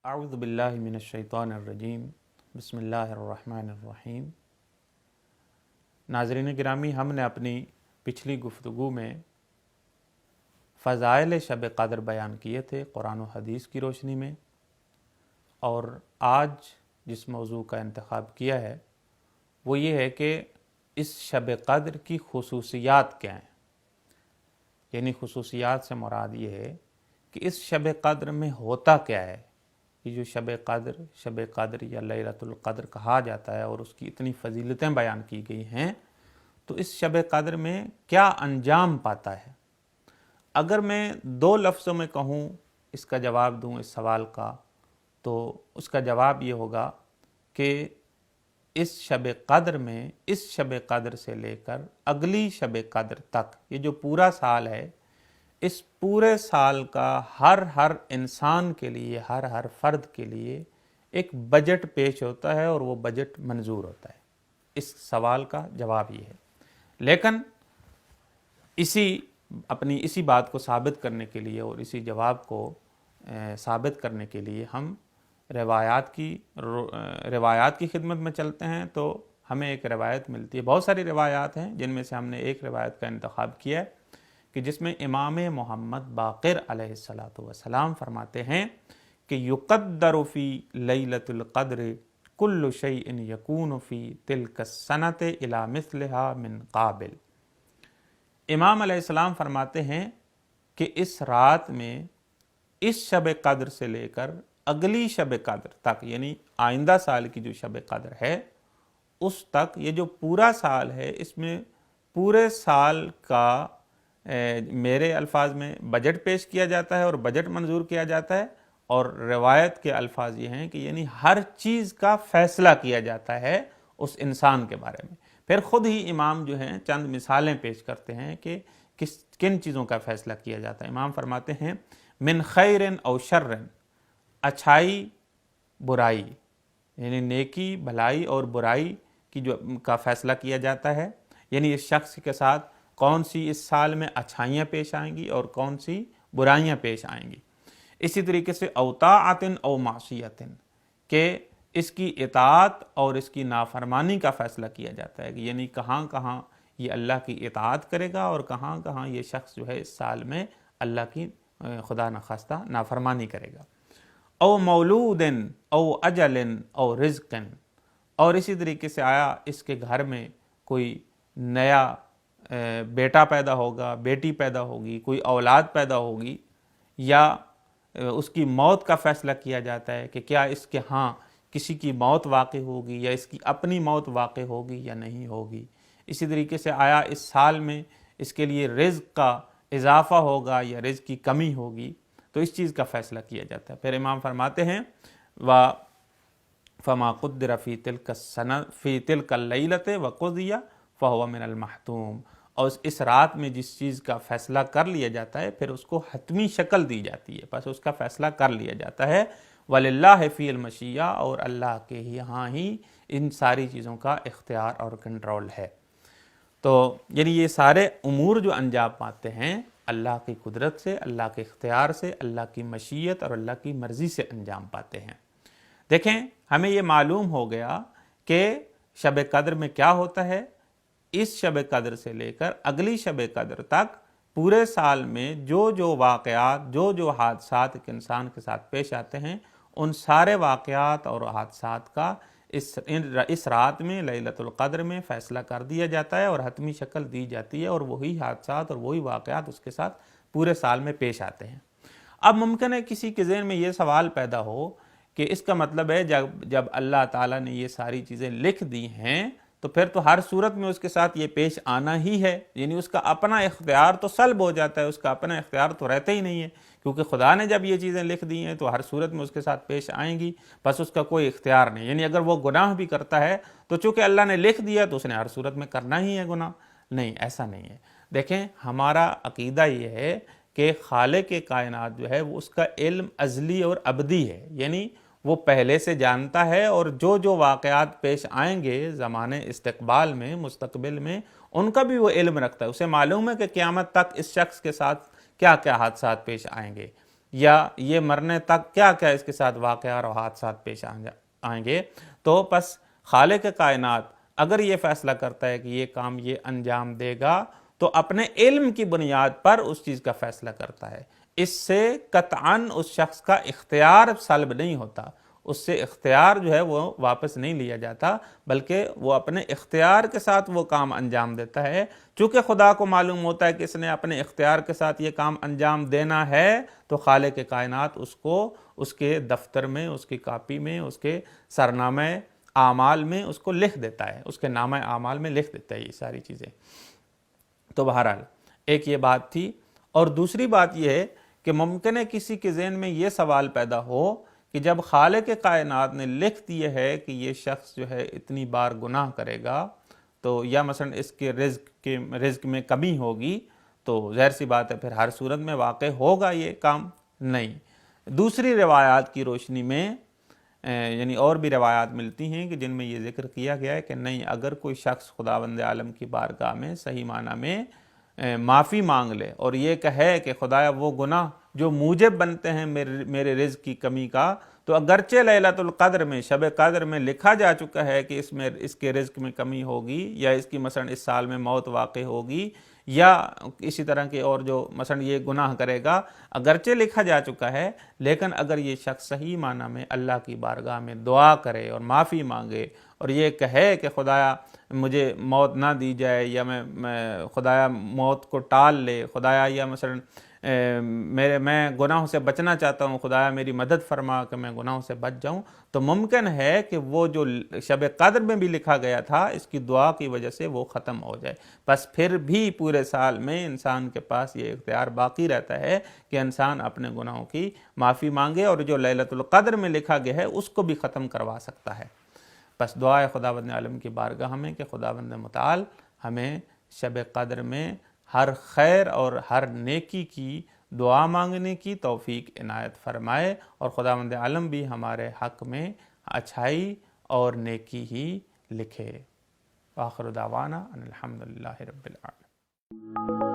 اعوذ باللہ من الشیطان الرجیم بسم اللہ الرحمن الرحیم۔ ناظرین گرامی، ہم نے اپنی پچھلی گفتگو میں فضائل شب قدر بیان کیے تھے قرآن و حدیث کی روشنی میں، اور آج جس موضوع کا انتخاب کیا ہے وہ یہ ہے کہ اس شب قدر کی خصوصیات کیا ہیں۔ یعنی خصوصیات سے مراد یہ ہے کہ اس شب قدر میں ہوتا کیا ہے۔ یہ جو شب قدر یا لیلۃ القدر کہا جاتا ہے اور اس کی اتنی فضیلتیں بیان کی گئی ہیں، تو اس شب قدر میں کیا انجام پاتا ہے۔ اگر میں دو لفظوں میں کہوں، اس کا جواب دوں اس سوال کا، تو اس کا جواب یہ ہوگا کہ اس شب قدر میں، اس شب قدر سے لے کر اگلی شب قدر تک، یہ جو پورا سال ہے، اس پورے سال کا ہر انسان کے لیے، ہر فرد کے لیے ایک بجٹ پیش ہوتا ہے اور وہ بجٹ منظور ہوتا ہے۔ اس سوال کا جواب یہ ہے۔ لیکن اسی بات کو ثابت کرنے کے لیے اور اسی جواب کو ثابت کرنے کے لیے ہم روایات کی خدمت میں چلتے ہیں۔ تو ہمیں ایک روایت ملتی ہے، بہت ساری روایات ہیں جن میں سے ہم نے ایک روایت کا انتخاب کیا ہے کہ جس میں امام محمد باقر علیہ السلام فرماتے ہیں کہ یقدر فی لیلۃ القدر کل شیء یکون فی تلک السنۃ الی مثلھا من قابل۔ امام علیہ السلام فرماتے ہیں کہ اس رات میں، اس شب قدر سے لے کر اگلی شب قدر تک، یعنی آئندہ سال کی جو شب قدر ہے اس تک، یہ جو پورا سال ہے، اس میں پورے سال کا میرے الفاظ میں بجٹ پیش کیا جاتا ہے اور بجٹ منظور کیا جاتا ہے، اور روایت کے الفاظ یہ ہیں کہ یعنی ہر چیز کا فیصلہ کیا جاتا ہے اس انسان کے بارے میں۔ پھر خود ہی امام جو ہیں چند مثالیں پیش کرتے ہیں کہ کن چیزوں کا فیصلہ کیا جاتا ہے۔ امام فرماتے ہیں من خیر او شر، اچھائی برائی، یعنی نیکی بھلائی اور برائی کی کا فیصلہ کیا جاتا ہے، یعنی اس شخص کے ساتھ کون سی اس سال میں اچھائیاں پیش آئیں گی اور کون سی برائیاں پیش آئیں گی۔ اسی طریقے سے او طاعت او معصیت، کہ اس کی اطاعت اور اس کی نافرمانی کا فیصلہ کیا جاتا ہے، کہ یعنی کہاں کہاں یہ اللہ کی اطاعت کرے گا اور کہاں کہاں یہ شخص جو ہے اس سال میں اللہ کی خدا نخواستہ نافرمانی کرے گا۔ او مولود او اجل او رزق، اور اسی طریقے سے آیا اس کے گھر میں کوئی نیا بیٹا پیدا ہوگا، بیٹی پیدا ہوگی، کوئی اولاد پیدا ہوگی، یا اس کی موت کا فیصلہ کیا جاتا ہے کہ کیا اس کے ہاں کسی کی موت واقع ہوگی یا اس کی اپنی موت واقع ہوگی یا نہیں ہوگی۔ اسی طریقے سے آیا اس سال میں اس کے لیے رزق کا اضافہ ہوگا یا رزق کی کمی ہوگی، تو اس چیز کا فیصلہ کیا جاتا ہے۔ پھر امام فرماتے ہیں فما قدر فی تلک اللیلۃ وقضی فہو من المحتوم، اور اس رات میں جس چیز کا فیصلہ کر لیا جاتا ہے پھر اس کو حتمی شکل دی جاتی ہے، بس اس کا فیصلہ کر لیا جاتا ہے۔ وَلِلَّهِ فِي الْمَشِيَّةِ، اور اللہ کے یہاں ہی ان ساری چیزوں کا اختیار اور کنٹرول ہے۔ تو یعنی یہ سارے امور جو انجام پاتے ہیں اللہ کی قدرت سے، اللہ کے اختیار سے، اللہ کی مشیت اور اللہ کی مرضی سے انجام پاتے ہیں۔ دیکھیں، ہمیں یہ معلوم ہو گیا کہ شب قدر میں کیا ہوتا ہے۔ اس شب قدر سے لے کر اگلی شب قدر تک پورے سال میں جو واقعات، جو حادثات ایک انسان کے ساتھ پیش آتے ہیں، ان سارے واقعات اور حادثات کا اس رات میں، لیلۃ القدر میں فیصلہ کر دیا جاتا ہے اور حتمی شکل دی جاتی ہے، اور وہی حادثات اور وہی واقعات اس کے ساتھ پورے سال میں پیش آتے ہیں۔ اب ممکن ہے کسی کے ذہن میں یہ سوال پیدا ہو کہ اس کا مطلب ہے جب اللہ تعالیٰ نے یہ ساری چیزیں لکھ دی ہیں تو پھر تو ہر صورت میں اس کے ساتھ یہ پیش آنا ہی ہے، یعنی اس کا اپنا اختیار تو سلب ہو جاتا ہے، اس کا اپنا اختیار تو رہتا ہی نہیں ہے، کیونکہ خدا نے جب یہ چیزیں لکھ دی ہیں تو ہر صورت میں اس کے ساتھ پیش آئیں گی، بس اس کا کوئی اختیار نہیں۔ یعنی اگر وہ گناہ بھی کرتا ہے تو چونکہ اللہ نے لکھ دیا تو اس نے ہر صورت میں کرنا ہی ہے گناہ، نہیں، ایسا نہیں ہے۔ دیکھیں، ہمارا عقیدہ یہ ہے کہ خالق کائنات جو ہے وہ اس کا علم ازلی اور ابدی ہے، یعنی وہ پہلے سے جانتا ہے، اور جو واقعات پیش آئیں گے زمانے استقبال میں، مستقبل میں، ان کا بھی وہ علم رکھتا ہے۔ اسے معلوم ہے کہ قیامت تک اس شخص کے ساتھ کیا کیا حادثات پیش آئیں گے، یا یہ مرنے تک کیا کیا اس کے ساتھ واقعات اور حادثات پیش آئیں گے، تو پس خالق کائنات اگر یہ فیصلہ کرتا ہے کہ یہ کام یہ انجام دے گا تو اپنے علم کی بنیاد پر اس چیز کا فیصلہ کرتا ہے۔ اس سے قطعاً اس شخص کا اختیار سلب نہیں ہوتا، اس سے اختیار جو ہے وہ واپس نہیں لیا جاتا، بلکہ وہ اپنے اختیار کے ساتھ وہ کام انجام دیتا ہے۔ چونکہ خدا کو معلوم ہوتا ہے کہ اس نے اپنے اختیار کے ساتھ یہ کام انجام دینا ہے، تو خالق کائنات اس کو اس کے دفتر میں، اس کی کاپی میں، اس کے سرنامہ اعمال میں اس کو لکھ دیتا ہے، اس کے نامہ اعمال میں لکھ دیتا ہے یہ ساری چیزیں۔ تو بہرحال ایک یہ بات تھی، اور دوسری بات یہ ہے کہ ممکن ہے کسی کے ذہن میں یہ سوال پیدا ہو کہ جب خالق کائنات نے لکھ دیے ہے کہ یہ شخص جو ہے اتنی بار گناہ کرے گا، تو یا مثلا اس کے رزق میں کمی ہوگی، تو ظاہر سی بات ہے پھر ہر صورت میں واقع ہوگا یہ کام نہیں۔ دوسری روایات کی روشنی میں یعنی اور بھی روایات ملتی ہیں کہ جن میں یہ ذکر کیا گیا ہے کہ نہیں، اگر کوئی شخص خداوند عالم کی بارگاہ میں صحیح معنی میں معافی مانگ لے اور یہ کہے کہ خدایا وہ گناہ جو موجب بنتے ہیں میرے رزق کی کمی کا، تو اگرچہ لیلۃ القدر میں، شب قدر میں لکھا جا چکا ہے کہ اس کے رزق میں کمی ہوگی، یا اس کی مثلا اس سال میں موت واقع ہوگی، یا اسی طرح کے اور جو مثلا یہ گناہ کرے گا، اگرچہ لکھا جا چکا ہے، لیکن اگر یہ شخص صحیح معنی میں اللہ کی بارگاہ میں دعا کرے اور معافی مانگے اور یہ کہے کہ خدایا مجھے موت نہ دی جائے، یا میں خدایا موت کو ٹال لے، خدایا یا مثلا میں گناہوں سے بچنا چاہتا ہوں، خدایا میری مدد فرما کہ میں گناہوں سے بچ جاؤں، تو ممکن ہے کہ وہ جو شب قدر میں بھی لکھا گیا تھا اس کی دعا کی وجہ سے وہ ختم ہو جائے۔ بس پھر بھی پورے سال میں انسان کے پاس یہ اختیار باقی رہتا ہے کہ انسان اپنے گناہوں کی معافی مانگے، اور جو لیلۃ القدر میں لکھا گیا ہے اس کو بھی ختم کروا سکتا ہے۔ بس دعائے خداوند عالم کی بارگاہ میں کہ خداوند متعال ہمیں شب قدر میں ہر خیر اور ہر نیکی کی دعا مانگنے کی توفیق عنایت فرمائے، اور خداوند عالم بھی ہمارے حق میں اچھائی اور نیکی ہی لکھے۔ آخر دعوانا ان الحمدللہ رب العالمین۔